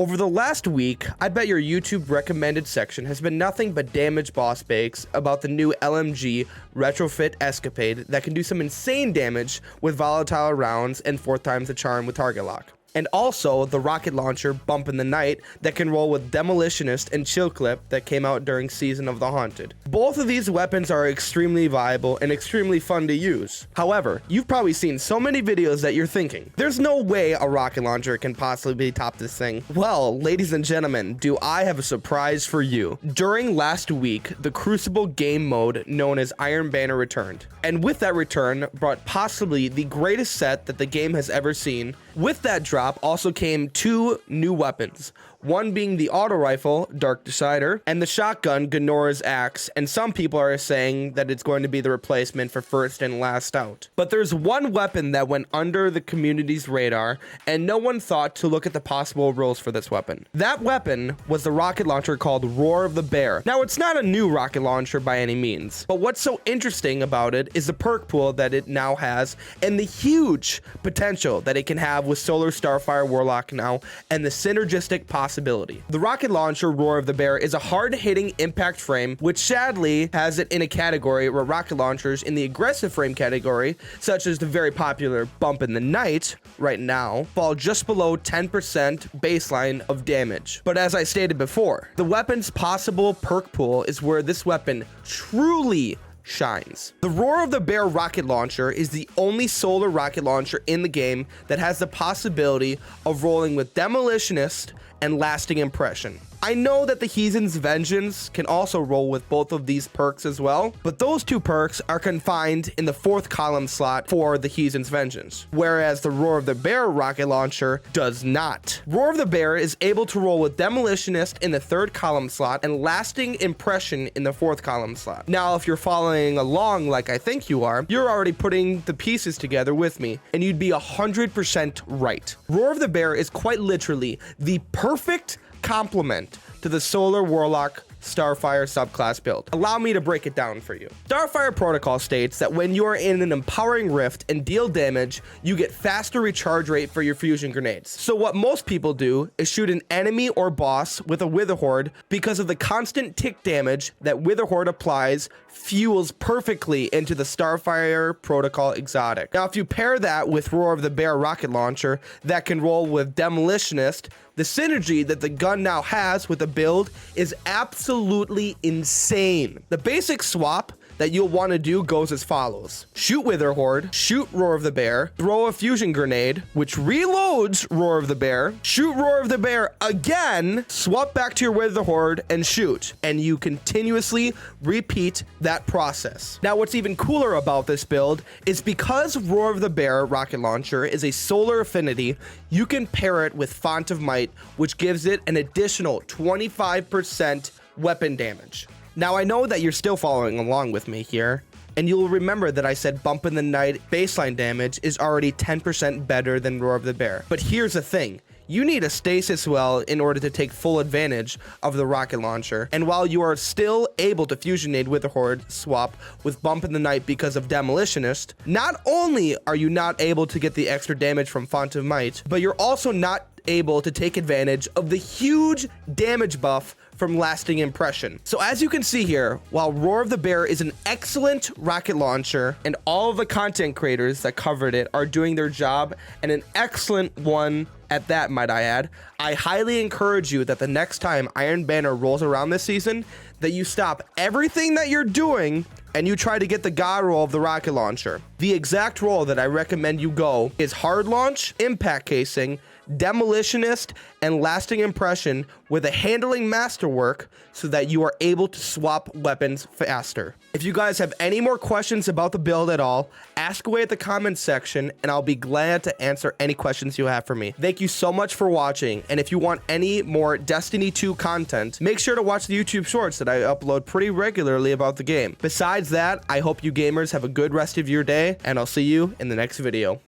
Over the last week, I bet your YouTube recommended section has been nothing but damage boss bakes about the new LMG RETROFIT ESCAPADE that can do some insane damage with volatile rounds and 4 times the charm with target lock. And also the rocket launcher Bump in the Night that can roll with Demolitionist and Chill Clip that came out during Season of the Haunted. Both of these weapons are extremely viable and extremely fun to use. However, you've probably seen so many videos that you're thinking, there's no way a rocket launcher can possibly top this thing. Well, ladies and gentlemen, do I have a surprise for you. During last week, the Crucible game mode known as Iron Banner returned. And with that return brought possibly the greatest set that the game has ever seen. With that drop also came 2 new weapons, one being the auto rifle, Dark Decider, and the shotgun, Gnora's Axe, and some people are saying that it's going to be the replacement for First and Last Out. But there's one weapon that went under the community's radar, and no one thought to look at the possible roles for this weapon. That weapon was the rocket launcher called Roar of the Bear. Now, it's not a new rocket launcher by any means, but what's so interesting about it is the perk pool that it now has, and the huge potential that it can have with Solar Starfire Warlock now, and the synergistic possibility. The rocket launcher Roar of the Bear is a hard-hitting impact frame, which sadly has it in a category where rocket launchers in the aggressive frame category, such as the very popular Bump in the Night right now, fall just below 10% baseline of damage. But as I stated before, the weapon's possible perk pool is where this weapon truly shines. The Roar of the Bear rocket launcher is the only solar rocket launcher in the game that has the possibility of rolling with Demolitionist and Lasting Impression. I know that the HEZEN's Vengeance can also roll with both of these perks as well, but those 2 perks are confined in the 4th column slot for the HEZEN's Vengeance, whereas the Roar of the Bear rocket launcher does not. Roar of the Bear is able to roll with Demolitionist in the 3rd column slot and Lasting Impression in the 4th column slot. Now, if you're following along like I think you are, you're already putting the pieces together with me, and you'd be 100% right. Roar of the Bear is quite literally the perfect complement to the Solar Warlock Starfire subclass build. Allow me to break it down for you. Starfire Protocol states that when you are in an empowering rift and deal damage, you get faster recharge rate for your fusion grenades. So what most people do is shoot an enemy or boss with a WITHERHOARD because of the constant tick damage that WITHERHOARD applies fuels perfectly into the Starfire Protocol exotic. Now, if you pair that with Roar of the Bear rocket launcher that can roll with Demolitionist, the synergy that the gun now has with the build is absolutely insane. The basic swap that you'll want to do goes as follows. Shoot WITHERHOARD, shoot Roar of the Bear, throw a fusion grenade, which reloads Roar of the Bear, shoot Roar of the Bear again, swap back to your WITHERHOARD and shoot. And you continuously repeat that process. Now, what's even cooler about this build is because Roar of the Bear rocket launcher is a solar affinity, you can pair it with Font of Might, which gives it an additional 25% weapon damage. Now, I know that you're still following along with me here, and you'll remember that I said Bump in the Night baseline damage is already 10% better than Roar of the Bear. But here's the thing. You need a stasis well in order to take full advantage of the rocket launcher. And while you are still able to fusionate WITHERHOARD swap with Bump in the Night because of Demolitionist, not only are you not able to get the extra damage from Font of Might, but you're also not able to take advantage of the huge damage buff from Lasting Impression. So as you can see here, while Roar of the Bear is an excellent rocket launcher and all of the content creators that covered it are doing their job, and an excellent one at that, might I add, I highly encourage you that the next time Iron Banner rolls around this season, that you stop everything that you're doing and you try to get the god roll of the rocket launcher. The exact roll that I recommend you go is Hard Launch, Impact Casing, Demolitionist, and Lasting Impression with a handling masterwork so that you are able to swap weapons faster. If you guys have any more questions about the build at all, ask away at the comments section and I'll be glad to answer any questions you have for me. Thank you so much for watching, and if you want any more Destiny 2 content, make sure to watch the YouTube shorts that I upload pretty regularly about the game. Besides that, I hope you gamers have a good rest of your day, and I'll see you in the next video.